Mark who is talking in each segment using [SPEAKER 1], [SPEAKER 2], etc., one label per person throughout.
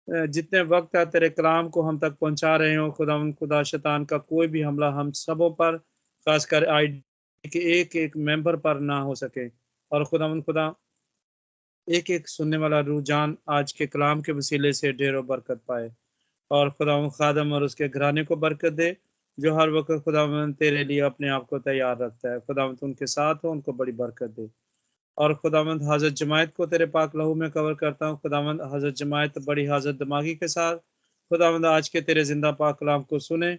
[SPEAKER 1] जितने वक्त है तेरे कलाम को हम तक पहुंचा रहे हो खुदा शैतान का कोई भी हमला हम सबों पर, खासकर आईडी के एक एक मेंबर पर ना हो सके। और खुदा एक एक सुनने वाला रुझान आज के कलाम के वसीले से ढेरों बरकत पाए। और खुदा खादम और उसके घराने को बरकत दे, जो हर वक्त खुदा तेरे लिए अपने आप को तैयार रखता है। खुदा उनके साथ हो, उनको बड़ी बरकत दे। और खुदावंद हजरत जमायत को तेरे पाक लहू में कवर करता हूँ। खुदावंद हजरत जमायत बड़ी हाजत दिमागी के साथ खुदावंद आज के तेरे जिंदा पाक कलाम को सुने,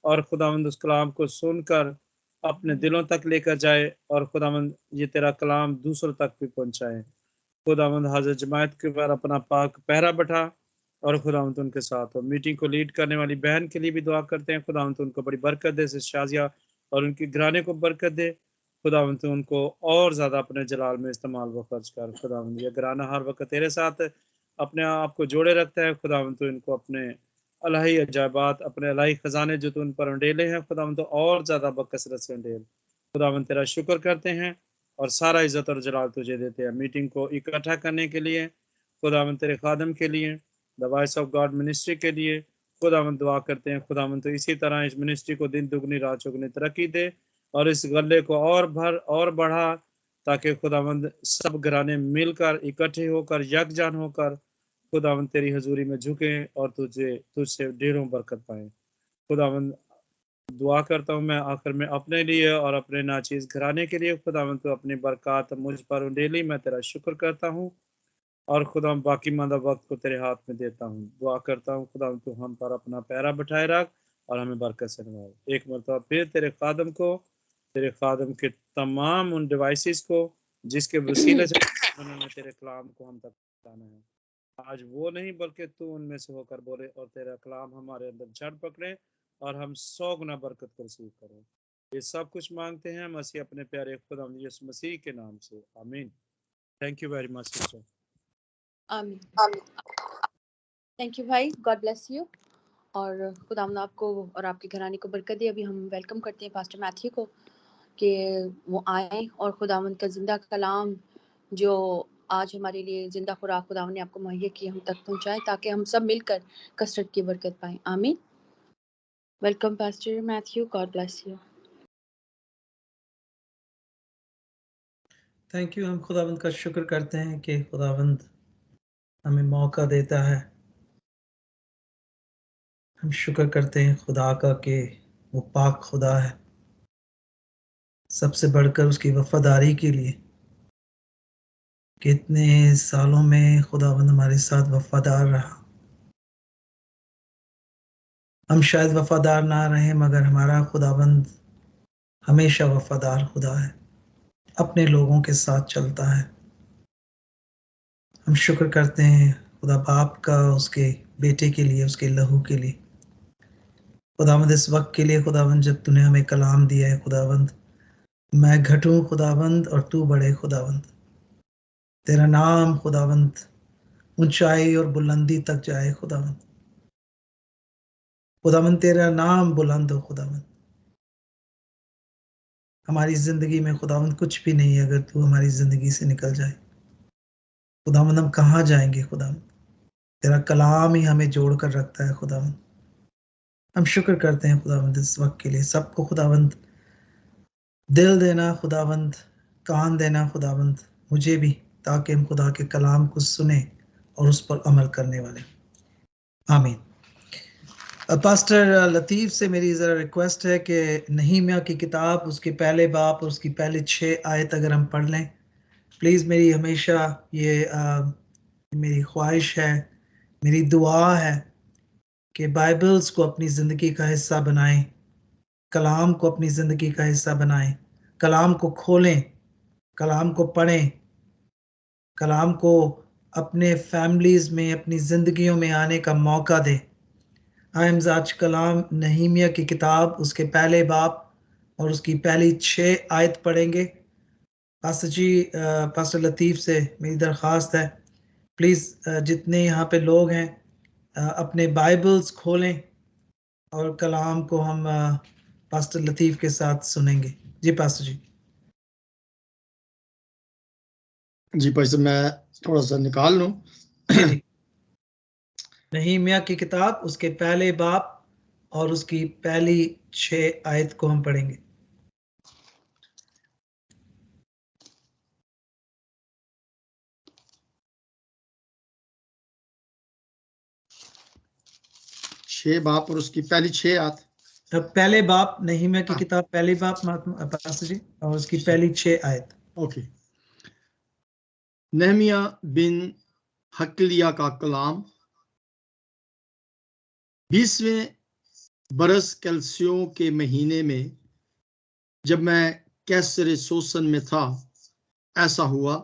[SPEAKER 1] और खुदावंद उस कलाम को सुनकर अपने दिलों तक लेकर जाए, और खुदावंद ये तेरा कलाम दूसरों तक भी पहुंचाए। खुदावंद हजरत जमायत के ऊपर अपना पाक पहरा बैठा, और खुदावंद उनके साथ हो। मीटिंग को लीड करने वाली बहन के लिए भी दुआ करते हैं, खुदावंद उनको बड़ी बरकत दे, शाजिया और उनकी घराने को बरकत दे। खुदावंद उनको और ज़्यादा अपने जलाल में इस्तेमाल व खर्च कर। खुदावंद ये घराना हर वक्त तेरे साथ अपने आप को जोड़े रखता है। खुदावंद इनको अपने अलाही अजायबात, अपने अलाही ख़जाने जो तो उन पर उंडेले हैं, खुदावंद और ज़्यादा बकसरत से उंडेल। खुदावंद तेरा शुक्र करते हैं और सारा इज़्ज़त और जलाल तुझे देते हैं। मीटिंग को इकट्ठा करने के लिए खुदावंद तेरे खादम के लिए, the voice of God ministry के लिए खुदावंद दुआ करते हैं। खुदावंद तो इसी तरह इस मिनिस्ट्री को दिन दुगनी रात चौगुनी तरक्की दे, और इस गले को और भर और बढ़ा, ताकि खुदावंद सब घराने मिलकर इकट्ठे होकर यकजान होकर खुदावंद तेरी हजूरी में झुके और तुझसे ढेरों बरकत पाए। खुदावंद दुआ करता हूँ मैं आखिर में अपने लिए और अपने नाचीज घराने के लिए। खुदावंद तो अपनी बरकत मुझ पर उंडेली, मैं तेरा शुक्र करता हूँ, और खुदा बाकी मादा वक्त को तेरे हाथ में देता हूँ। दुआ करता हूँ खुदा तू हम पर अपना पैरा बिठाए रख और हमें बरकत से नवाज। एक मरतबा फिर तेरे खादम के तमाम उन डिवाइसेस को जिसके वसीले से उन्होंने तेरे कलाम को हम तक पहुंचाना है, आज वो नहीं बल्कि तू उनमें से होकर बोले और तेरा कलाम हमारे अंदर जड़ पकड़े और हम 100 गुना बरकत को रिसीव करें। ये सब कुछ मांगते हैं मसीह अपने प्यारे खुदा यीशु मसीह के नाम से, आमीन। Thank you very much sister.
[SPEAKER 2] आमीन। थैंक यू भाई, गॉड ब्लेस यू, और खुदावंद आपको और आपके घराने को बरकत दे। अभी हम वेलकम करते हैं पास्टर मैथ्यू को कि वो आए और खुदावंद का जिंदा कलाम जो आज हमारे लिए जिंदा खुराक खुदावंद ने आपको मुहैया की हम तक पहुंचाए, ताकि हम सब मिलकर कसरत की बरकत पाएं। आमीन। Welcome pastor Matthew, God bless you.
[SPEAKER 3] Thank you. हम खुदावंद का शुक्र करते हैं कि खुदावंद हमें मौका देता है। हम शुक्र करते हैं खुदा का कि वो पाक खुदा है, सबसे बढ़कर उसकी वफादारी के लिए। कितने सालों में खुदावंद हमारे साथ वफादार रहा। हम शायद वफादार ना रहे, मगर हमारा खुदावंद हमेशा वफादार खुदा है, अपने लोगों के साथ चलता है। हम शुक्र करते हैं खुदा बाप का उसके बेटे के लिए, उसके लहू के लिए। खुदावंद इस वक्त के लिए खुदावंद जब तूने हमें कलाम दिया है खुदावंद, मैं घटूं खुदावंद और तू बढ़े खुदावंद। तेरा नाम खुदावंद ऊंचाई और बुलंदी तक जाए खुदावंद। खुदावंद तेरा नाम बुलंद हो खुदावंद। हमारी जिंदगी में खुदावंद कुछ भी नहीं है अगर तू हमारी जिंदगी से निकल जाए। खुदावंद हम कहाँ जाएंगे खुदावंद? तेरा कलाम ही हमें जोड़ कर रखता है खुदावंद। हम शुक्र करते हैं खुदावंद इस वक्त के लिए। सबको खुदावंद दिल देना खुदावंद, कान देना खुदावंद, मुझे भी, ताकि हम खुदा के कलाम को सुने और उस पर अमल करने वाले। आमीन। पास्टर लतीफ़ से मेरी ज़रा रिक्वेस्ट है कि नहीमिया की किताब उसके पहले बाप और उसकी पहले 6 आयत अगर हम पढ़ लें प्लीज़। मेरी हमेशा ये मेरी ख्वाहिश है, मेरी दुआ है कि बाइबल्स को अपनी ज़िंदगी का हिस्सा बनाएं, कलाम को अपनी ज़िंदगी का हिस्सा बनाएं, कलाम को खोलें, कलाम को पढ़ें, कलाम को अपने फैमिलीज़ में, अपनी ज़िंदगियों में आने का मौका दें। हम आज कलाम नहीमिया की किताब उसके पहले बाप और उसकी पहली 6 आयत पढ़ेंगे। पास्टर जी, पास्टर लतीफ़ से मेरी दरख्वास्त है, प्लीज़ जितने यहाँ पे लोग हैं अपने बाइबल्स खोलें और कलाम को हम पास्टर लतीफ़ के साथ सुनेंगे। जी पास्टर जी।
[SPEAKER 4] जी पास्टर, मैं थोड़ा सा निकाल लूँ।
[SPEAKER 3] नहीमिया की किताब उसके पहले बाब और उसकी पहली 6 आयत को हम पढ़ेंगे।
[SPEAKER 4] छह बाप और उसकी पहली 6 आयत।
[SPEAKER 3] अब पहले बाब, नहीमिया की किताब पहले बाब पास्टर जी, और उसकी पहली 6 आयत।
[SPEAKER 4] ओके। नहमिया बिन हकलिया का कलाम। 20वें बरस कैल्सियों के महीने में, जब मैं कैसर सोसन में था, ऐसा हुआ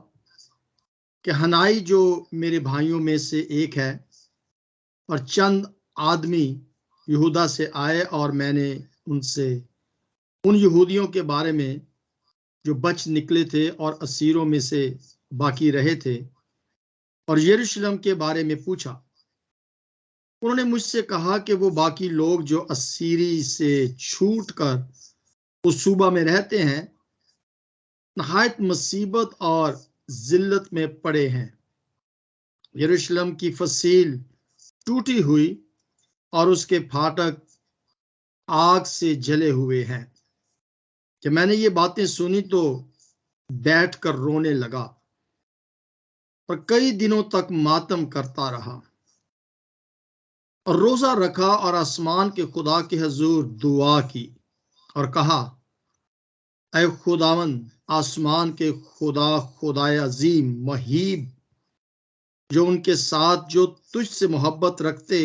[SPEAKER 4] कि हनाई जो मेरे भाइयों में से एक है और चंद आदमी यहूदा से आए, और मैंने उनसे उन यहूदियों के बारे में जो बच निकले थे और असीरों में से बाकी रहे थे और यरूशलेम के बारे में पूछा। उन्होंने मुझसे कहा कि वो बाकी लोग जो असीरी से छूट कर उस सूबा में रहते हैं, नहायत मुसीबत और जिल्लत में पड़े हैं। यरूशलेम की फसील टूटी हुई और उसके फाटक आग से जले हुए हैं। जब मैंने ये बातें सुनी तो बैठकर रोने लगा और कई दिनों तक मातम करता रहा और रोजा रखा और आसमान के खुदा के हुजूर दुआ की और कहा, ऐ खुदावन आसमान के खुदा, खुदाए अजीम महीब, जो उनके साथ जो तुझसे मोहब्बत रखते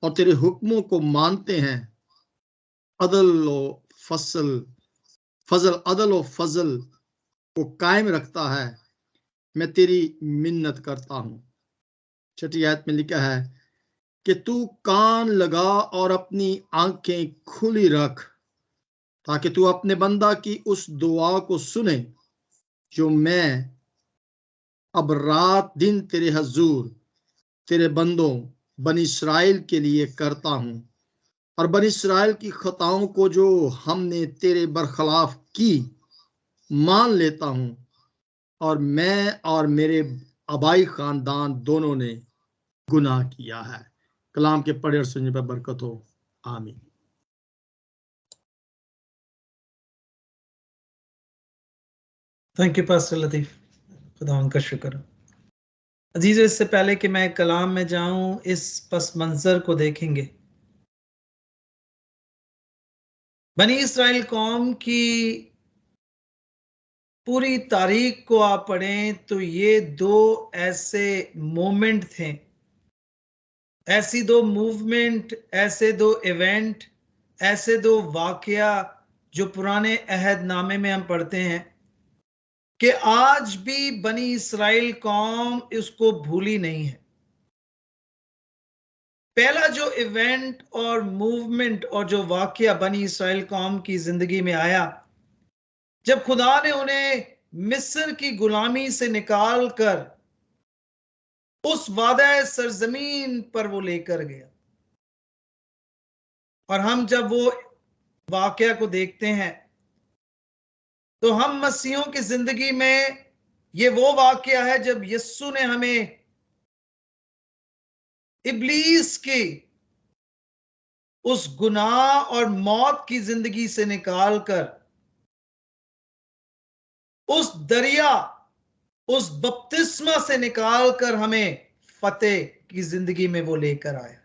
[SPEAKER 4] और तेरे हुक्मों को मानते हैं, अदल व फजल को कायम रखता है, मैं तेरी मिन्नत करता हूं। 6ठी आयत में लिखा है कि तू कान लगा और अपनी आंखें खुली रख, ताकि तू अपने बंदा की उस दुआ को सुने जो मैं अब रात दिन तेरे हजूर तेरे बंदों बनी इस्राएल के लिए करता हूं, और बनी इस्राएल की खताओं को जो हमने तेरे बरखलाफ की मान लेता हूं, और मैं और मेरे आबाई खानदान दोनों ने गुनाह किया है। कलाम के पढ़े और सुनने पर बरकत हो, आमीन।
[SPEAKER 3] थैंक यू पास्टर लतीफ, खुदा उनका शुक्र। अजीज, इससे पहले कि मैं कलाम में जाऊं, इस पस मंजर को देखेंगे। बनी इस्राएल कौम की पूरी तारीख को आप पढ़ें तो ये 2 ऐसे मोमेंट थे, ऐसी 2 मूवमेंट, ऐसे 2 इवेंट, ऐसे 2 वाकया जो पुराने अहदनामे में हम पढ़ते हैं कि आज भी बनी इस्राएल कौम इसको भूली नहीं है। पहला जो इवेंट और मूवमेंट और जो वाकया बनी इस्राएल कौम की जिंदगी में आया, जब खुदा ने उन्हें मिस्र की गुलामी से निकाल कर उस वादा सरजमीन पर वो लेकर गया। और हम जब वो वाकया को देखते हैं तो हम मसीहों की जिंदगी में ये वो वाकया है जब यीशु ने हमें इब्लीस की उस गुनाह और मौत की जिंदगी से निकालकर उस दरिया, उस बपतिस्मा से निकालकर हमें फतेह की जिंदगी में वो लेकर आया।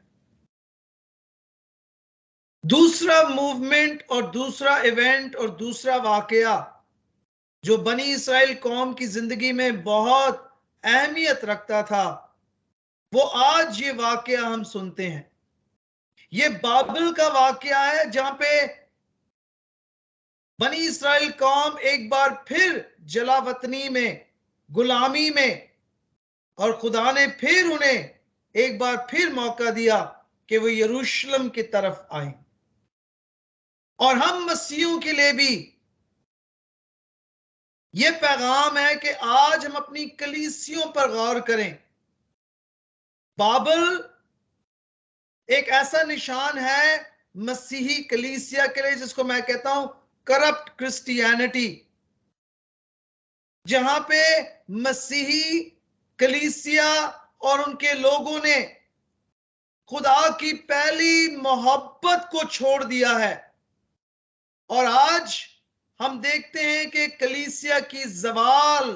[SPEAKER 3] दूसरा मूवमेंट और दूसरा इवेंट और दूसरा वाकया जो बनी इस्राएल कौम की जिंदगी में बहुत अहमियत रखता था, वो आज ये वाकया हम सुनते हैं। ये बाबिल का वाकया है, जहां पे बनी इस्राएल कौम एक बार फिर जलावतनी में, गुलामी में, और खुदा ने फिर उन्हें एक बार फिर मौका दिया कि वो यरूशलेम की तरफ आए। और हम मसीहों के लिए भी ये पैगाम है कि आज हम अपनी कलीसियों पर गौर करें। बाबिल एक ऐसा निशान है मसीही कलीसिया के लिए जिसको मैं कहता हूं करप्ट क्रिश्चियनिटी, जहां पे मसीही कलीसिया और उनके लोगों ने खुदा की पहली मोहब्बत को छोड़ दिया है। और आज हम देखते हैं कि कलीसिया की ज़वाल,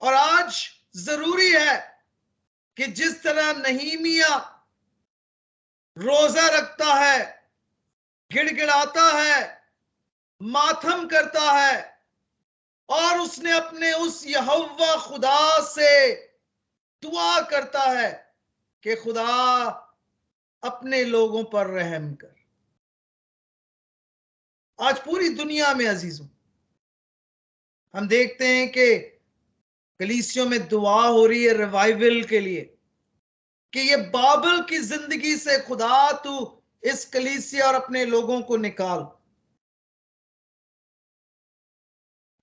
[SPEAKER 3] और आज जरूरी है कि जिस तरह नहीमिया रोजा रखता है, गिड़गिड़ाता है, मातम करता है, और उसने अपने उस यहोवा खुदा से दुआ करता है कि खुदा अपने लोगों पर रहम कर। आज पूरी दुनिया में अजीजों हम देखते हैं कि कलीसियों में दुआ हो रही है रिवाइवल के लिए कि ये बाबल की जिंदगी से खुदा तू इस कलीसिया और अपने लोगों को निकाल।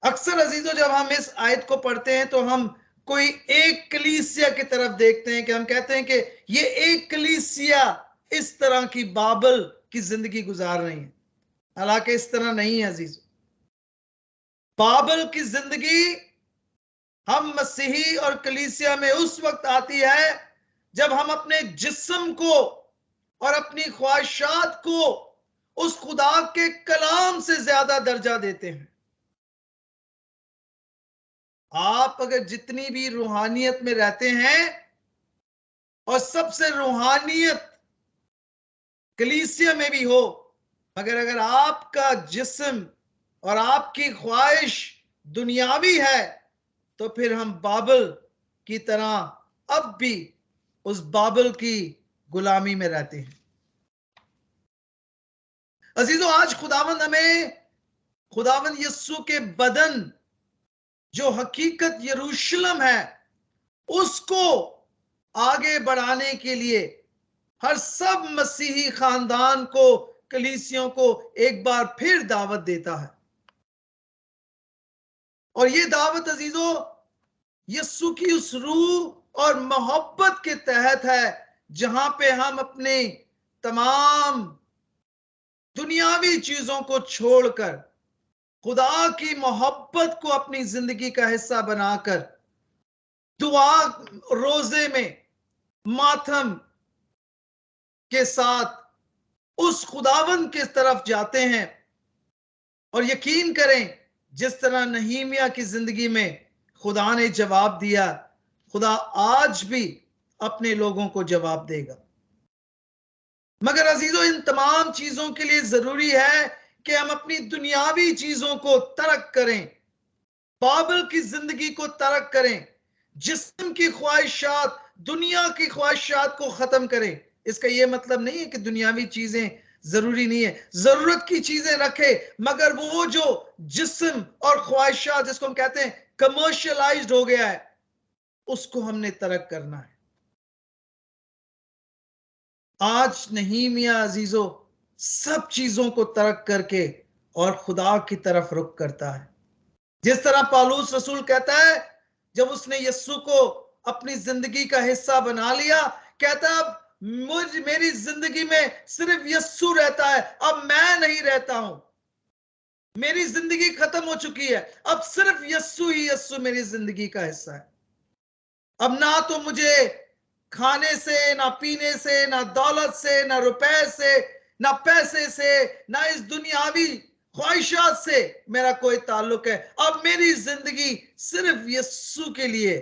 [SPEAKER 3] अक्सर अजीजों जब हम इस आयत को पढ़ते हैं तो हम कोई एक कलीसिया की तरफ देखते हैं कि हम कहते हैं कि ये एक कलीसिया इस तरह की बाबल की जिंदगी गुजार रही है। हालांकि इस तरह नहीं है अजीजों। बाबल की जिंदगी हम मसीही और कलीसिया में उस वक्त आती है जब हम अपने जिस्म को और अपनी ख्वाहिशात को उस खुदा के कलाम से ज्यादा दर्जा देते हैं। आप अगर जितनी भी रूहानियत में रहते हैं और सबसे रूहानियत कलीसिया में भी हो, मगर अगर आपका जिस्म और आपकी ख्वाहिश दुनियावी है तो फिर हम बाबल की तरह अब भी उस बाबल की गुलामी में रहते हैं। अजीजों आज खुदावंद यस्सु के बदन जो हकीकत यरूशलेम है उसको आगे बढ़ाने के लिए हर सब मसीही खानदान को, कलीसियों को एक बार फिर दावत देता है। और ये दावत अजीजों यस्सु की उस रूह और मोहब्बत के तहत है जहां पे हम अपने तमाम दुनियावी चीजों को छोड़कर खुदा की मोहब्बत को अपनी जिंदगी का हिस्सा बनाकर दुआ, रोजे में मातम के साथ उस खुदावंद के तरफ जाते हैं। और यकीन करें जिस तरह नहीमिया की जिंदगी में खुदा ने जवाब दिया, खुदा आज भी अपने लोगों को जवाब देगा। मगर अजीजों इन तमाम चीजों के लिए जरूरी है कि हम अपनी दुनियावी चीजों को तर्क करें, बाबल की जिंदगी को तर्क करें, जिस्म की ख्वाहिशात, दुनिया की ख्वाहिशात को खत्म करें। इसका यह मतलब नहीं है कि दुनियावी चीजें जरूरी नहीं है, जरूरत की चीजें रखे, मगर वो जो जिस्म और ख्वाहिशात जिसको हम कहते हैं कमर्शियलाइज्ड हो गया है उसको हमने तर्क करना है। आज नहीमिया अजीजों सब चीजों को तर्क करके और खुदा की तरफ रुख करता है। जिस तरह पौलुस रसूल कहता है जब उसने यस्सु को अपनी जिंदगी का हिस्सा बना लिया, कहता है अब मेरी जिंदगी में सिर्फ यस्सु रहता है, अब मैं नहीं रहता हूं, मेरी जिंदगी खत्म हो चुकी है, अब सिर्फ यस्सु ही यस्सु मेरी जिंदगी का हिस्सा है। अब ना तो मुझे खाने से, ना पीने से, ना दौलत से, ना रुपए से, ना पैसे से, ना इस दुनियावी ख्वाहिशात से मेरा कोई ताल्लुक है। अब मेरी जिंदगी सिर्फ यस्सु के लिए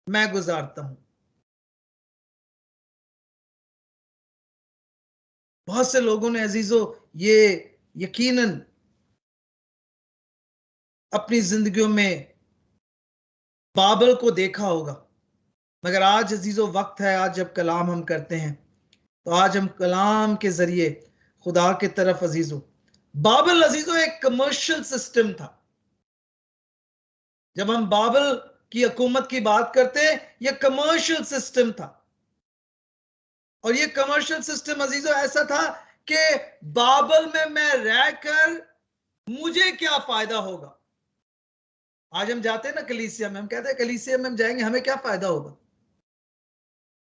[SPEAKER 3] मैं गुजारता हूं। बहुत से लोगों ने अजीजों ये यकीनन अपनी जिंदगियों में बाबल को देखा होगा, मगर आज अजीजों वक्त है, आज जब कलाम हम करते हैं तो आज हम कलाम के जरिए खुदा के तरफ अजीजों, बाबल अजीजों एक कमर्शियल सिस्टम था। जब हम बाबल की हुकूमत की बात करते हैं यह कमर्शियल सिस्टम था। और ये कमर्शियल सिस्टम अजीजों ऐसा था कि बाबल में मैं रहकर मुझे क्या फायदा होगा। आज हम जाते हैं ना कलीसिया में, हम कहते हैं कलीसिया में हम जाएंगे हमें क्या फायदा होगा।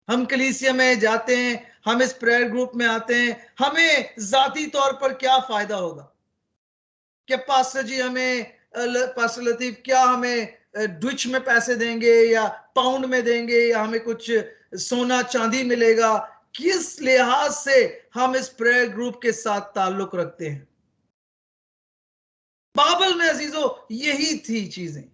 [SPEAKER 3] हम कलीसिया में जाते हैं, हम इस प्रेयर ग्रुप में आते हैं, हमें जाती तौर पर क्या फायदा होगा कि पास्टर जी हमें, पास्टर लतीफ क्या हमें ट्विच में पैसे देंगे या पाउंड में देंगे या हमें कुछ सोना चांदी मिलेगा, किस लिहाज से हम इस प्रेयर ग्रुप के साथ ताल्लुक रखते हैं। बाइबल में अजीजों यही थी चीजें।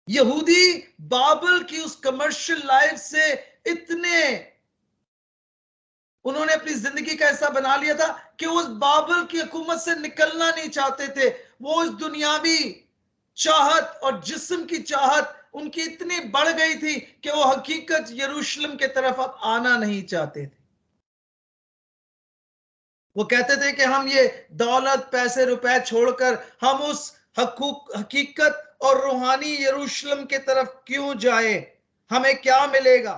[SPEAKER 3] यहूदी बाइबल की उस कमर्शियल लाइफ से इतने उन्होंने अपनी जिंदगी का ऐसा बना लिया था कि उस बाइबल की हुकूमत से निकलना नहीं चाहते थे। वो उस दुनियावी चाहत और जिस्म की चाहत उनकी इतनी बढ़ गई थी कि वो हकीकत यरूशलेम के तरफ अब आना नहीं चाहते थे। वो कहते थे कि हम ये दौलत पैसे रुपए छोड़कर हम उस हकीकत और रूहानी यरूशलेम के तरफ क्यों जाए, हमें क्या मिलेगा।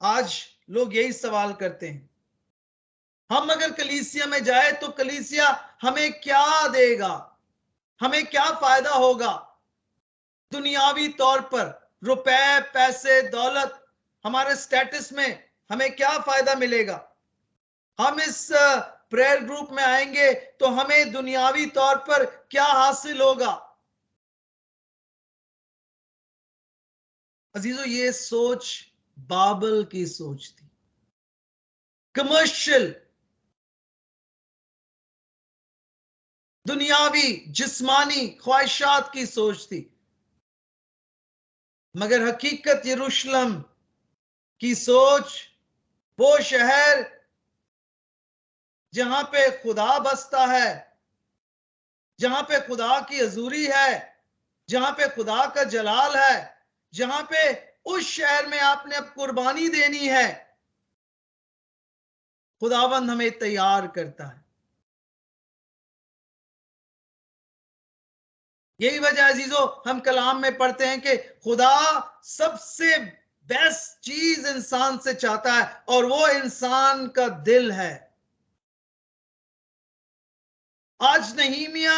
[SPEAKER 3] आज लोग यही सवाल करते हैं, हम अगर कलीसिया में जाए तो कलीसिया हमें क्या देगा, हमें क्या फायदा होगा। दुनियावी तौर पर रुपए पैसे दौलत हमारे स्टेटस में हमें क्या फायदा मिलेगा। हम इस प्रेयर ग्रुप में आएंगे तो हमें दुनियावी तौर पर क्या हासिल होगा। अजीजों, ये सोच बाइबल की सोच थी, कमर्शियल दुनियावी जिस्मानी ख्वाहिशात की सोच थी। मगर हकीकत यरूशलेम की सोच, वो शहर जहां पे खुदा बसता है, जहां पे खुदा की हजूरी है, जहां पे खुदा का जलाल है, जहां पे उस शहर में आपने अब कुर्बानी देनी है, खुदावंद हमें तैयार करता है। यही वजह अजीजों हम कलाम में पढ़ते हैं कि खुदा सबसे बेस्ट चीज इंसान से चाहता है और वो इंसान का दिल है। आज नहीमिया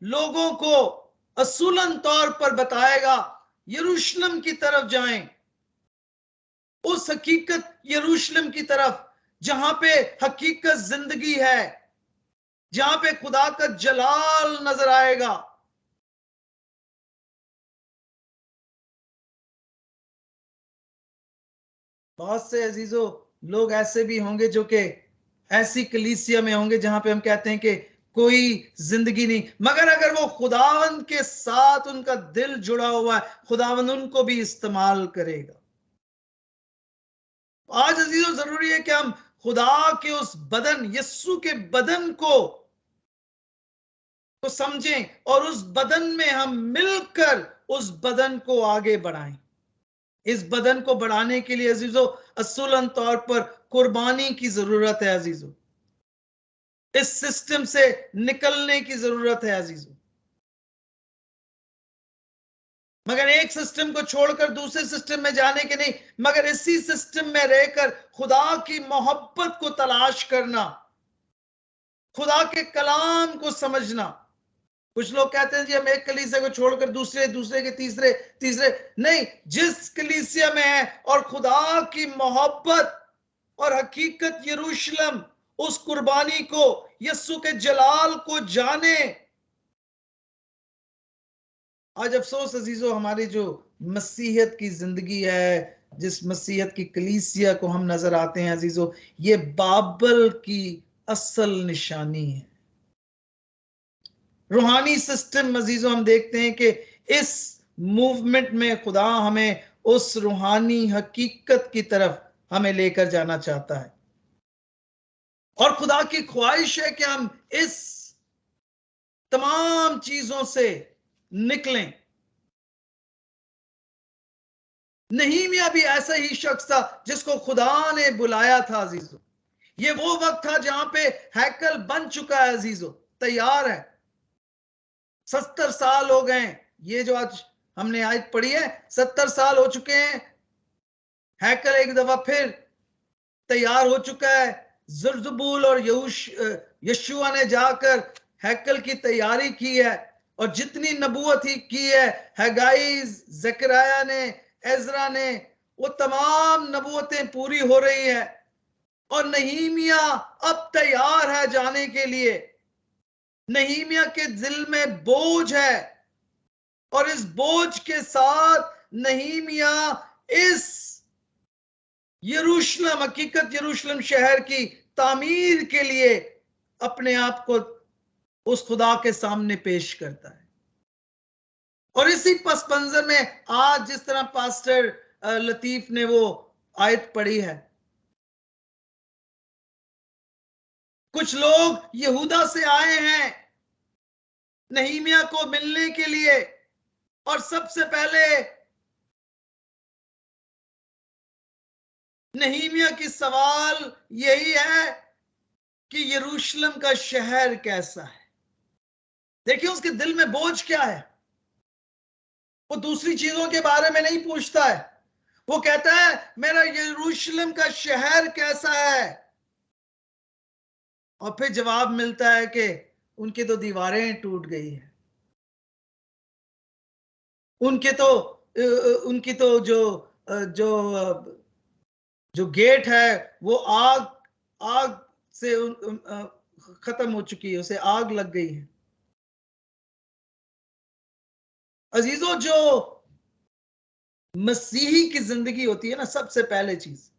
[SPEAKER 3] लोगों को असूलन तौर पर बताएगा यरूशलेम की तरफ जाएं, उस हकीकत यरूशलेम की तरफ जहां पे हकीकत जिंदगी है, जहां पे खुदा का जलाल नजर आएगा। बहुत से अजीजों लोग ऐसे भी होंगे जो कि ऐसी कलीसिया में होंगे जहां पे हम कहते हैं कि कोई जिंदगी नहीं, मगर अगर वो खुदावंद के साथ उनका दिल जुड़ा हुआ है, खुदावंद उनको भी इस्तेमाल करेगा। आज अजीजों जरूरी है कि हम खुदा के उस बदन यस्सु के बदन को समझें और उस बदन में हम मिलकर उस बदन को आगे बढ़ाएं। इस बदन को बढ़ाने के लिए अजीजों असूलन तौर पर कुर्बानी की जरूरत है। अजीजों, इस सिस्टम से निकलने की जरूरत है। अजीजों, मगर एक सिस्टम को छोड़कर दूसरे सिस्टम में जाने के नहीं, मगर इसी सिस्टम में रहकर खुदा की मोहब्बत को तलाश करना, खुदा के कलाम को समझना। कुछ लोग कहते हैं जी हम एक कलीसिया को छोड़कर दूसरे दूसरे के तीसरे तीसरे नहीं, जिस कलीसिया में है और खुदा की मोहब्बत और हकीकत यरूशलेम, उस कुर्बानी को यस्सु के जलाल को जाने। आज अफसोस अजीजों हमारी जो मसीहत की जिंदगी है, जिस मसीहत की कलीसिया को हम नजर आते हैं अजीजों, ये बाइबल की असल निशानी है। रूहानी सिस्टम अजीजों हम देखते हैं कि इस मूवमेंट में खुदा हमें उस रूहानी हकीकत की तरफ हमें लेकर जाना चाहता है और खुदा की ख्वाहिश है कि हम इस तमाम चीजों से निकलें। नहीमिया भी ऐसा ही शख्स था जिसको खुदा ने बुलाया था अजीजों। ये वो वक्त था जहां पे हैकल बन चुका है अजीजों, तैयार है। 70 साल हो गए, ये जो आज हमने आयत पढ़ी है 70 साल हो चुके हैं। हैकल एक दफा फिर तैयार हो चुका है। ज़ुरज़ुबूल और यशुआ ने जाकर हैकल की तैयारी की है और जितनी नबूवत ही की है, हगाई ज़करिया ने, एज़रा ने, वो तमाम नबूवतें पूरी हो रही है और नहीमिया अब तैयार है जाने के लिए। नहीमिया के दिल में बोझ है और इस बोझ के साथ नहीमिया इस यरूशलेम, हकीकत यरूशलेम शहर की तामीर के लिए अपने आप को उस खुदा के सामने पेश करता है। और इसी पस मंजर में आज जिस तरह पास्टर लतीफ ने वो आयत पढ़ी है, कुछ लोग यहूदा से आए हैं नहीमिया को मिलने के लिए, और सबसे पहले नहीमिया की सवाल यही है कि यरूशलेम का शहर कैसा है। देखिए उसके दिल में बोझ क्या है। वो दूसरी चीजों के बारे में नहीं पूछता है, वो कहता है मेरा यरूशलेम का शहर कैसा है। और फिर जवाब मिलता है कि उनकी तो दीवारें टूट गई हैं, उनकी तो जो गेट है वो आग से खत्म हो चुकी है, उसे आग लग गई है। अजीजों, जो मसीही की जिंदगी होती है ना, सबसे पहले चीज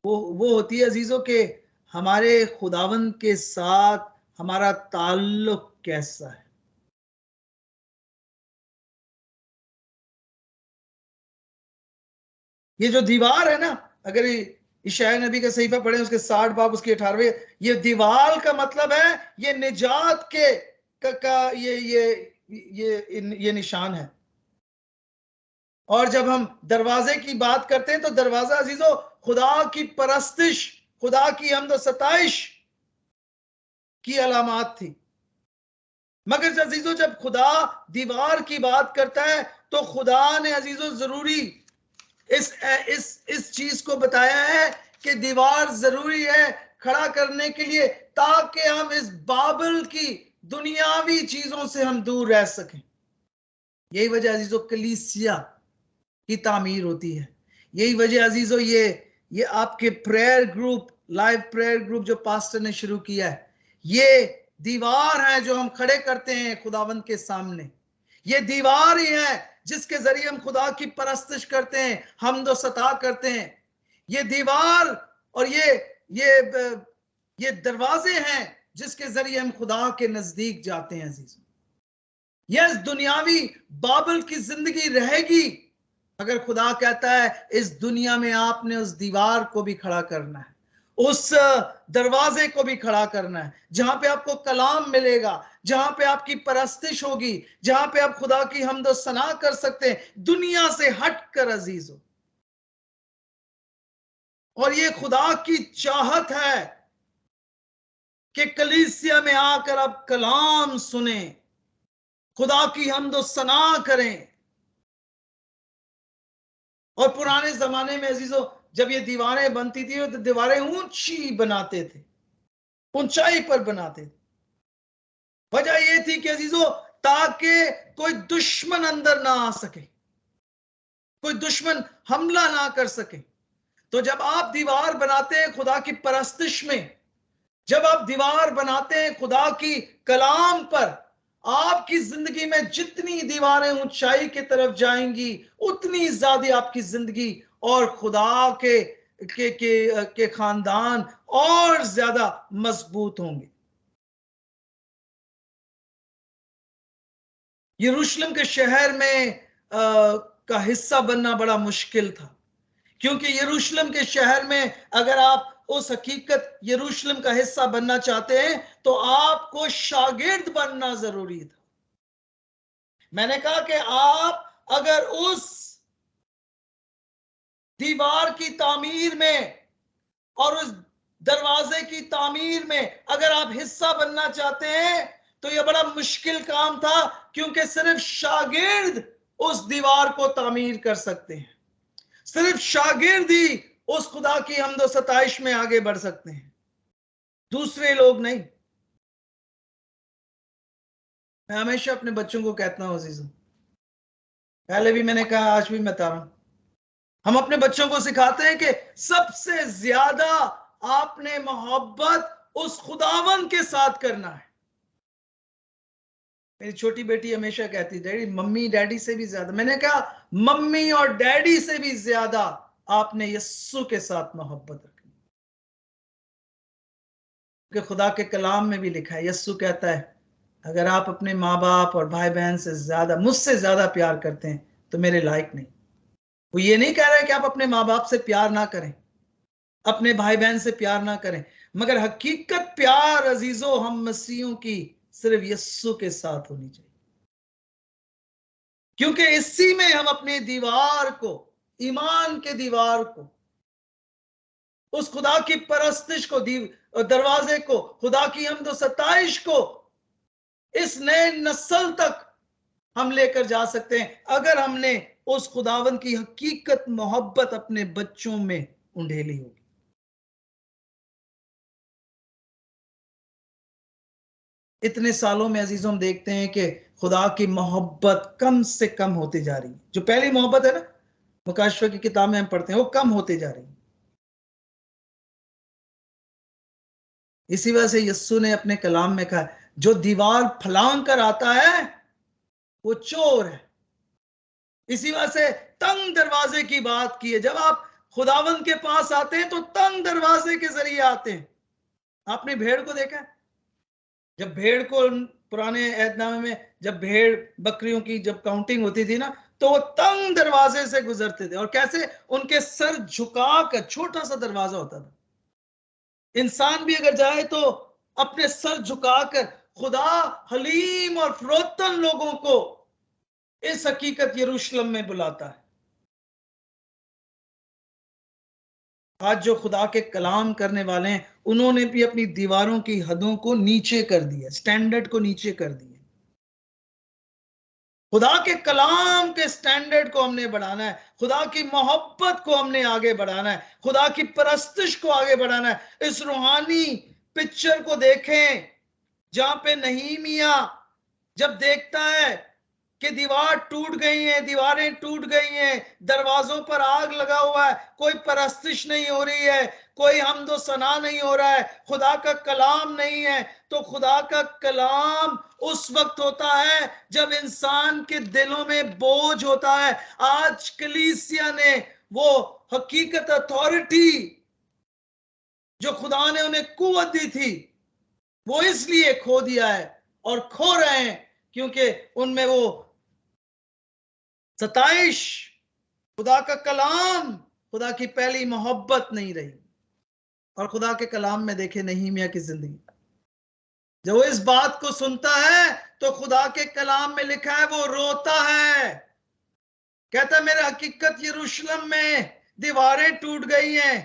[SPEAKER 3] वो होती है अजीजों के हमारे खुदावंद के साथ हमारा ताल्लुक कैसा है। ये जो दीवार है ना, अगर इशाया नबी का सहीफा पढ़े उसके 60 बाब उसके 18वें, ये दीवार का मतलब है ये निजात के का ये निशान है। और जब हम दरवाजे की बात करते हैं तो दरवाजा अजीजों खुदा की परस्तिश, खुदा की हमद सताइश की अलामत थी। मगर अजीजों जब खुदा दीवार की बात करता है तो खुदा ने अजीजों जरूरी इस चीज को बताया है कि दीवार जरूरी है खड़ा करने के लिए, ताकि हम इस बाबल की दुनियावी चीजों से हम दूर रह सकें। यही वजह अजीजों कलीसिया की तामीर होती है। यही वजह अजीजों ये आपके prayer group, live prayer group जो पास्टर ने शुरू किया है, ये दीवार है जो हम खड़े करते हैं खुदावंद के सामने। ये दीवार ही है जिसके जरिए हम खुदा की परस्तिश करते हैं, हमदो सता करते हैं। ये दीवार और ये दरवाजे हैं जिसके जरिए हम खुदा के नजदीक जाते हैं अजीजों। यस, दुनियावी बाबल की जिंदगी रहेगी अगर खुदा कहता है इस दुनिया में आपने उस दीवार को भी खड़ा करना है, उस दरवाजे को भी खड़ा करना है, जहां पे आपको कलाम मिलेगा, जहां पे आपकी परस्तिश होगी, जहां पे आप खुदा की हमद सना कर सकते हैं दुनिया से हटकर अजीजों। और ये खुदा की चाहत है कि कलीसिया में आकर आप कलाम सुने, खुदा की हमद सना करें। और पुराने जमाने में अजीजों जब ये दीवारें बनती थी तो दीवारें ऊंची बनाते थे, ऊंचाई पर बनाते थे। वजह यह थी कि अजीजों ताकि कोई दुश्मन अंदर ना आ सके, कोई दुश्मन हमला ना कर सके। तो जब आप दीवार बनाते हैं खुदा की परस्तिश में, जब आप दीवार बनाते हैं खुदा की कलाम पर, आपकी जिंदगी में जितनी दीवारें ऊंचाई की तरफ जाएंगी उतनी ज्यादा आपकी जिंदगी और खुदा के खानदान और ज्यादा मजबूत होंगे। यरूशलेम के शहर में का हिस्सा बनना बड़ा मुश्किल था, क्योंकि यरूशलेम के शहर में अगर आप उस हकीकत यरूशलेम का हिस्सा बनना चाहते हैं तो आपको शागिर्द बनना जरूरी था। मैंने कहा कि आप अगर उस दीवार की तामीर में और उस दरवाजे की तामीर में अगर आप हिस्सा बनना चाहते हैं तो यह बड़ा मुश्किल काम था, क्योंकि सिर्फ शागिर्द उस दीवार को तामीर कर सकते हैं, सिर्फ शागिर्द ही उस खुदा की हमदो सताइश में आगे बढ़ सकते हैं, दूसरे लोग नहीं। मैं हमेशा अपने बच्चों को कहता हूं अजीजों, पहले भी मैंने कहा आज भी मैं बता रहा हूं, हम अपने बच्चों को सिखाते हैं कि सबसे ज्यादा आपने मोहब्बत उस खुदावन के साथ करना है। मेरी छोटी बेटी हमेशा कहती, डैडी मम्मी डैडी से भी ज्यादा। मैंने कहा मम्मी और डैडी से भी ज्यादा आपने यस्सु के साथ मोहब्बत रखनी, क्योंकि खुदा के कलाम में भी लिखा है, यस्सु कहता है अगर आप अपने माँ बाप और भाई बहन से ज्यादा, मुझसे ज्यादा प्यार करते हैं तो मेरे लायक नहीं। वो ये नहीं कह रहा है कि आप अपने माँ बाप से प्यार ना करें, अपने भाई बहन से प्यार ना करें, मगर हकीकत प्यार अजीजों हम मसीहों की सिर्फ यस्सु के साथ होनी चाहिए, क्योंकि इसी में हम अपने दीवार को, ईमान के दीवार को, उस खुदा की परस्तिश को, दरवाजे को, खुदा की हमदो सताइश को इस नए नस्ल तक हम लेकर जा सकते हैं, अगर हमने उस खुदावन की हकीकत मोहब्बत अपने बच्चों में उंडेली होगी। इतने सालों में अजीजों हम देखते हैं कि खुदा की मोहब्बत कम से कम होती जा रही है। जो पहली मोहब्बत है ना, मुकाशफा की किताब में हम पढ़ते हैं, वो कम होती जा रही है। इसी वजह से यस्सु ने अपने कलाम में कहा, जो दीवार फलांग कर आता है वो चोर है। इसी वजह से तंग दरवाजे की बात की है। जब आप खुदावंद के पास आते हैं तो तंग दरवाजे के जरिए आते हैं। आपने भेड़ को देखा है? जब भेड़ को पुराने ऐतनामे में जब भेड़ बकरियों की जब काउंटिंग होती थी ना, तो वो तंग दरवाजे से गुजरते थे, और कैसे उनके सर झुकाकर, छोटा सा दरवाजा होता था, इंसान भी अगर जाए तो अपने सर झुकाकर। खुदा हलीम और फरोतन लोगों को इस हकीकत यरूशलेम में बुलाता है। आज जो खुदा के कलाम करने वाले हैं, उन्होंने भी अपनी दीवारों की हदों को नीचे कर दिया, स्टैंडर्ड को नीचे कर दिया। खुदा के कलाम के स्टैंडर्ड को हमने बढ़ाना है, खुदा की मोहब्बत को हमने आगे बढ़ाना है, खुदा की परस्तिश को आगे बढ़ाना है। इस रूहानी पिक्चर को देखें जहां पे नहीमिया जब देखता है कि दीवार टूट गई है, दीवारें टूट गई हैं, दरवाजों पर आग लगा हुआ है, कोई परस्तिश नहीं हो रही है, कोई हमदो सना नहीं हो रहा है, खुदा का कलाम नहीं है। तो खुदा का कलाम उस वक्त होता है जब इंसान के दिलों में बोझ होता है। आज कलीसिया ने वो हकीकत, अथॉरिटी जो खुदा ने उन्हें कुव्वत दी थी, वो इसलिए खो दिया है और खो रहे हैं क्योंकि उनमें वो सताइश, खुदा का कलाम, खुदा की पहली मोहब्बत नहीं रही। और खुदा के कलाम में देखे नहीमिया की जिंदगी, जब वो इस बात को सुनता है तो खुदा के कलाम में लिखा है वो रोता है, कहता है मेरे हकीकत यरूशलेम में दीवारें टूट गई हैं,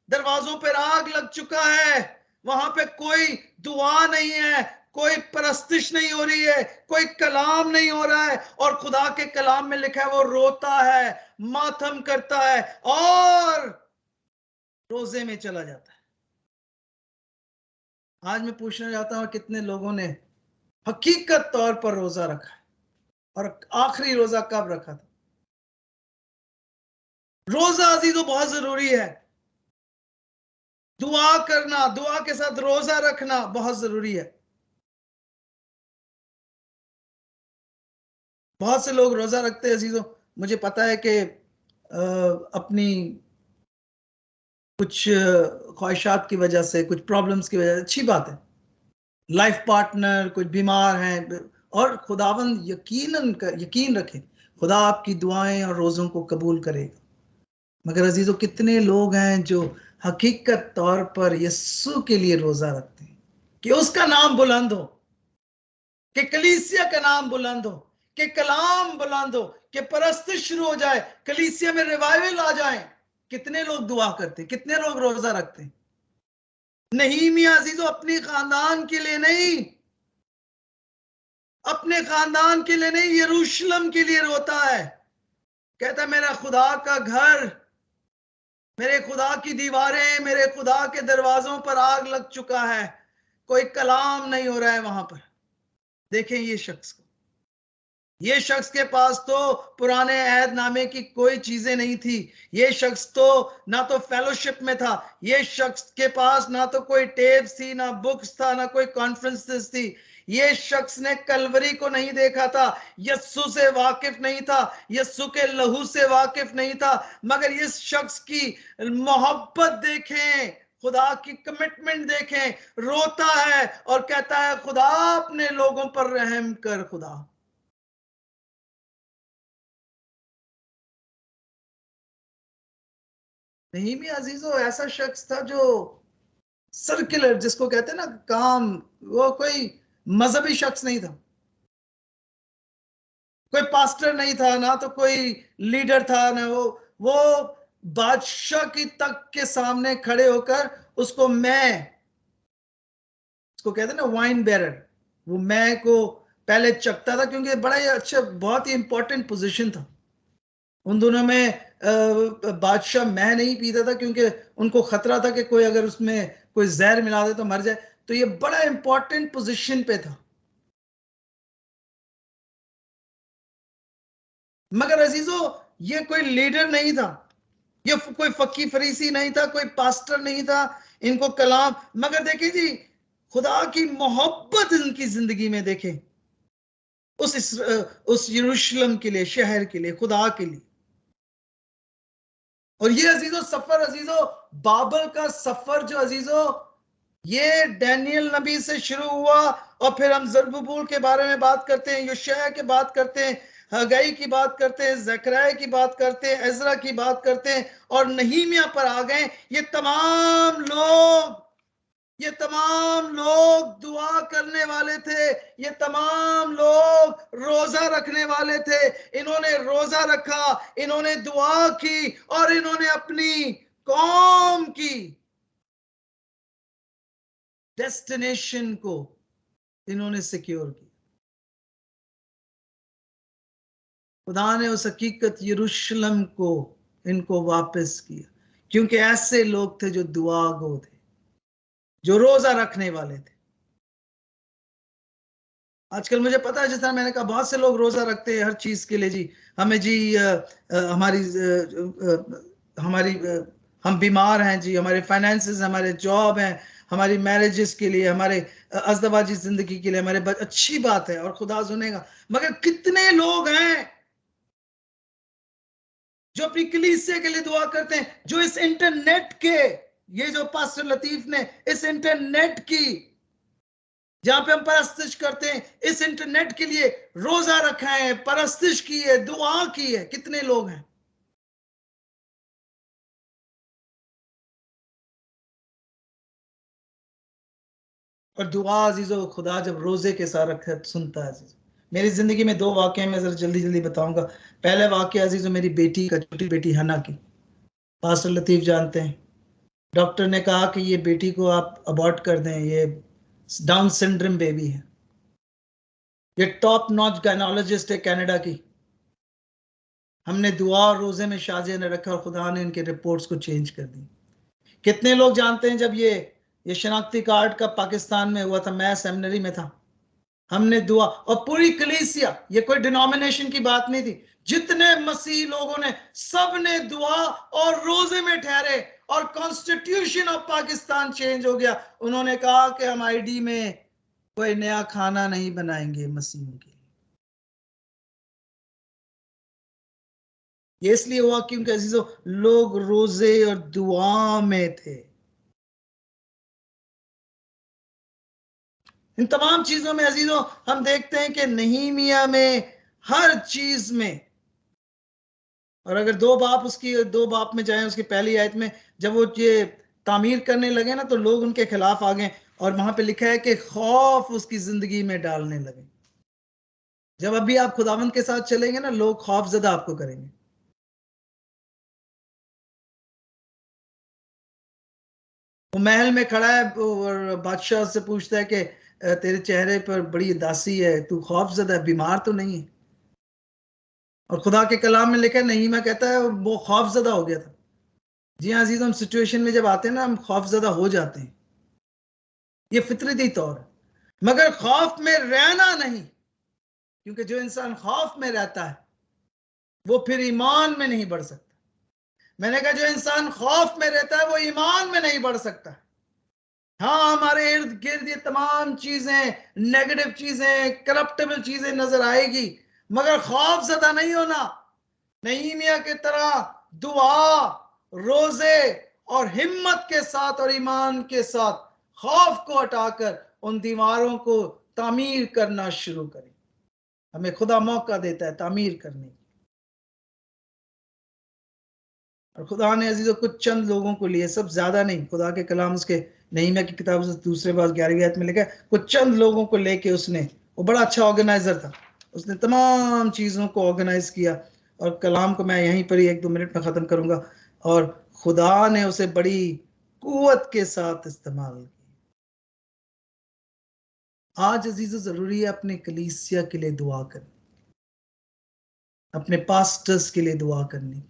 [SPEAKER 3] दरवाजों पर आग लग चुका है, वहां पे कोई दुआ नहीं है, कोई परस्तिश नहीं हो रही है, कोई कलाम नहीं हो रहा है। और खुदा के कलाम में लिखा है वो रोता है, मातम करता है और रोजे में चला जाता है। आज मैं पूछना चाहता हूं कितने लोगों ने हकीकत तौर पर रोजा रखा है, और आखिरी रोजा कब रखा था? रोजा अजीजों बहुत जरूरी है। दुआ करना, दुआ के साथ रोजा रखना बहुत जरूरी है। बहुत से लोग रोजा रखते हैं अजीजों, मुझे पता है कि अपनी कुछ ख्वाहिशात की वजह से, कुछ प्रॉब्लम्स की वजह से, अच्छी बात है, लाइफ पार्टनर कुछ बीमार हैं, और खुदावंद यकीन रखें खुदा आपकी दुआएं और रोजों को कबूल करेगा। मगर अजीजों कितने लोग हैं जो हकीकत तौर पर यस्सु के लिए रोजा रखते हैं कि उसका नाम बुलंद हो, कि कलीसिया का नाम बुलंद हो, कि कलाम बुलंद हो, कि परस्तिश शुरू हो जाए, कलीसिया में रिवाइवल आ जाए। कितने लोग दुआ करते, कितने लोग रोजा रखते हैं। नहीमिया अजीजों अपने खानदान के लिए नहीं, अपने खानदान के लिए नहीं, यरूशलेम के लिए रोता है। कहता मेरा खुदा का घर, मेरे खुदा की दीवारें, मेरे खुदा के दरवाजों पर आग लग चुका है, कोई कलाम नहीं हो रहा है वहां पर। देखें ये शख्स को, ये शख्स के पास तो पुराने अहदनामे की कोई चीजें नहीं थी, ये शख्स तो ना तो फेलोशिप में था, ये शख्स के पास ना तो कोई टेप्स थी, ना बुक्स था, ना कोई कॉन्फ्रेंसेस थी। ये शख्स ने कलवरी को नहीं देखा था, यस्सु से वाकिफ नहीं था, यस्सु के लहू से वाकिफ नहीं था, मगर इस शख्स की मोहब्बत देखें, खुदा की कमिटमेंट देखें, रोता है और कहता है खुदा अपने लोगों पर रहम कर खुदा। नहीमिया अजीजों ऐसा शख्स था जो सर्कुलर, जिसको कहते हैं ना काम, वो कोई मजहबी शख्स नहीं था, कोई पास्टर नहीं था, ना तो कोई लीडर था, ना वो बादशाह की तक के सामने खड़े होकर उसको उसको कहते हैं ना वाइन बेरर, वो मैं को पहले चखता था, क्योंकि बड़ा ही अच्छा, बहुत ही इंपॉर्टेंट पोजीशन था उन दोनों में। बादशाह मैं नहीं पीता था, क्योंकि उनको खतरा था कि कोई अगर उसमें कोई जहर मिला दे तो मर जाए, तो ये बड़ा इंपॉर्टेंट पोजीशन पे था। मगर अजीजों ये कोई लीडर नहीं था, ये कोई फकी फरीसी नहीं था, कोई पास्टर नहीं था, इनको कलाम, मगर देखिए जी खुदा की मोहब्बत इनकी जिंदगी में देखें, उस यरूशलेम के लिए, शहर के लिए, खुदा के लिए। और ये अजीजों सफर, अजीजों बाबल का सफर जो अजीजों, ये डैनियल नबी से शुरू हुआ, और फिर हम जरबुबूल के बारे में बात करते हैं, योशिया की बात करते हैं, हगाई की बात करते हैं, ज़करिया की बात करते हैं, एजरा की बात करते हैं, और नहीमिया पर आ गए। ये तमाम लोग दुआ करने वाले थे, ये तमाम लोग रोजा रखने वाले थे। इन्होंने रोजा रखा, इन्होंने दुआ की, और इन्होंने अपनी कौम की डेस्टिनेशन को इन्होंने सिक्योर किया। खुदा ने उस हकीकत यरूशलेम को इनको वापस किया, क्योंकि ऐसे लोग थे जो दुआ गो थे, जो रोजा रखने वाले थे। आजकल मुझे पता है, जिस तरह मैंने कहा, बहुत से लोग रोजा रखते हैं हर चीज के लिए जी, हमें जी हमारी हम बीमार हैं जी, हमारे फाइनेंसेस, हमारे जॉब हैं, हमारी मैरिजेस के लिए, हमारे अज़दवाजी जिंदगी के लिए, हमारे अच्छी बात है और खुदा सुनेगा। मगर कितने लोग हैं जो अपनी कलीसिया के लिए दुआ करते हैं, जो इस इंटरनेट के, ये जो पास्टर लतीफ ने इस इंटरनेट की, जहां पे हम परस्तिश करते हैं, इस इंटरनेट के लिए रोजा रखा है, परस्तिश की है, दुआ की है, कितने लोग हैं। और दुआ अजीजों खुदा जब रोजे के साथ रखा सुनता है। मेरी जिंदगी में 2 वाकये मैं जरा जल्दी जल्दी बताऊंगा। पहले वाकया अजीजों मेरी बेटी का, छोटी बेटी हना की, पास्टर लतीफ जानते हैं, डॉक्टर ने कहा कि ये बेटी को आप अबॉर्ट कर दें, ये डाउन सिंड्रोम बेबी है। ये टॉप नॉच गायनोलॉजिस्ट है कनाडा की। हमने दुआ और रोजे में शाजिया ने रखा और खुदा ने इनके रिपोर्ट्स को चेंज कर दी। कितने लोग जानते हैं जब ये शनाख्ती कार्ड का पाकिस्तान में हुआ था, मैं सेमिनरी में था, हमने दुआ, और पूरी कलीसिया, ये कोई डिनोमिनेशन की बात नहीं थी, जितने मसीही लोगों ने, सब ने दुआ और रोजे में ठहरे, और कॉन्स्टिट्यूशन ऑफ पाकिस्तान चेंज हो गया। उन्होंने कहा कि हम आईडी में कोई नया खाना नहीं बनाएंगे मसीहों के लिए। ये इसलिए हुआ क्योंकि अजीजों लोग रोजे और दुआ में थे। इन तमाम चीजों में अजीजों हम देखते हैं कि नहीमिया में हर चीज में, और अगर 2 बाप में जाएं, उसकी पहली आयत में जब वो ये तामीर करने लगे ना, तो लोग उनके खिलाफ आ गए, और वहां पे लिखा है कि खौफ उसकी जिंदगी में डालने लगे। जब अभी आप खुदावंद के साथ चलेंगे ना, लोग खौफजदा आपको करेंगे। वो महल में खड़ा है और बादशाह से पूछता है कि तेरे चेहरे पर बड़ी उदासी है, तू खौफजदा है, बीमार तो नहीं है? और खुदा के कलाम में लिखा है, नहीं, मैं कहता है वो खौफजदा हो गया था। जी हाँ अजीज, हम सिचुएशन में जब आते हैं ना, हम खौफजदा हो जाते हैं, ये फितरती तौर है। मगर खौफ में रहना नहीं, क्योंकि जो इंसान खौफ में रहता है वो फिर ईमान में नहीं बढ़ सकता। मैंने कहा जो इंसान खौफ में रहता है वो ईमान में नहीं बढ़ सकता। हाँ, हमारे इर्द गिर्द ये तमाम चीजें, नेगेटिव चीजें, करप्टेबल चीजें नजर आएगी, मगर खौफ ज़दा नहीं होना। नहीमिया के तरह दुआ, रोजे और हिम्मत के साथ और ईमान के साथ खौफ को हटाकर उन दीवारों को तामीर करना शुरू करें। हमें खुदा मौका देता है तामीर करने की। और खुदा ने अजीजों कुछ चंद लोगों को लिए, सब ज्यादा नहीं। खुदा के कलाम उसके नहीमिया की किताब से दूसरे बार 11वीं आयत में लिखा है, कुछ चंद लोगों को लेके उसने, वो बड़ा अच्छा ऑर्गेनाइजर था, उसने तमाम चीजों को ऑर्गेनाइज किया। और कलाम को मैं यहीं पर ही 1-2 मिनट में खत्म करूंगा। और खुदा ने उसे बड़ी कुव्वत के साथ इस्तेमाल किया। आज अजीजों जरूरी है अपने कलीसिया के लिए दुआ करनी, अपने पास्टर्स के लिए दुआ करनी,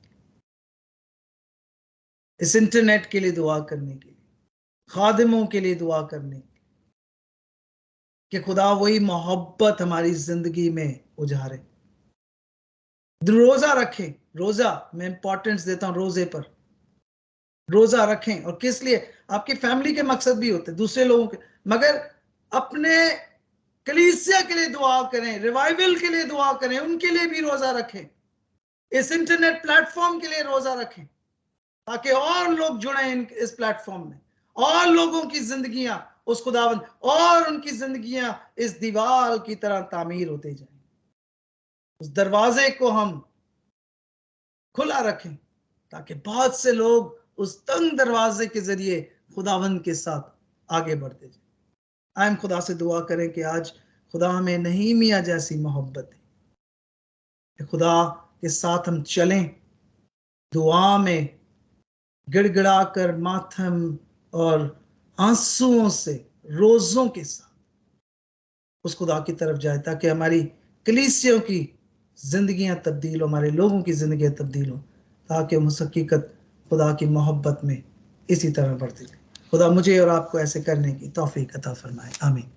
[SPEAKER 3] इस इंटरनेट के लिए दुआ करने के लिए, खादिमों के लिए दुआ करने के लिए, कि खुदा वही मोहब्बत हमारी जिंदगी में उजारे। रोजा रखें, रोजा मैं इंपॉर्टेंस देता हूं रोजे पर। रोजा रखें, और किस लिए? आपकी फैमिली के मकसद भी होते हैं, दूसरे लोगों के, मगर अपने कलीसिया के लिए दुआ करें, रिवाइवल के लिए दुआ करें, उनके लिए भी रोजा रखें। इस इंटरनेट प्लेटफॉर्म के लिए रोजा रखें, ताकि और लोग जुड़े इस प्लेटफॉर्म में, और लोगों की जिंदगियां उस खुदावंद, और उनकी जिंदगियां इस दीवार की तरह तामीर होते जाएं। उस दरवाजे को हम खुला रखें, ताकि बहुत से लोग उस तंग दरवाजे के जरिए खुदावंद के साथ आगे बढ़ते जाएं। आयम खुदा से दुआ करें कि आज खुदा हमें नहीमिया जैसी मोहब्बत है, खुदा के साथ हम चलें, दुआ में गिड़गिड़ा कर, माथम और आंसुओं से, रोजों के साथ उस खुदा की तरफ जाए, ताकि हमारी कलीसियों की जिंदगियां तब्दील हो, हमारे लोगों की जिंदगियां तब्दील हो, ताकि हम उस हकीकत खुदा की मोहब्बत में इसी तरह बढ़ते जाए। खुदा मुझे और आपको ऐसे करने की तौफीक अता फरमाए। आमीन।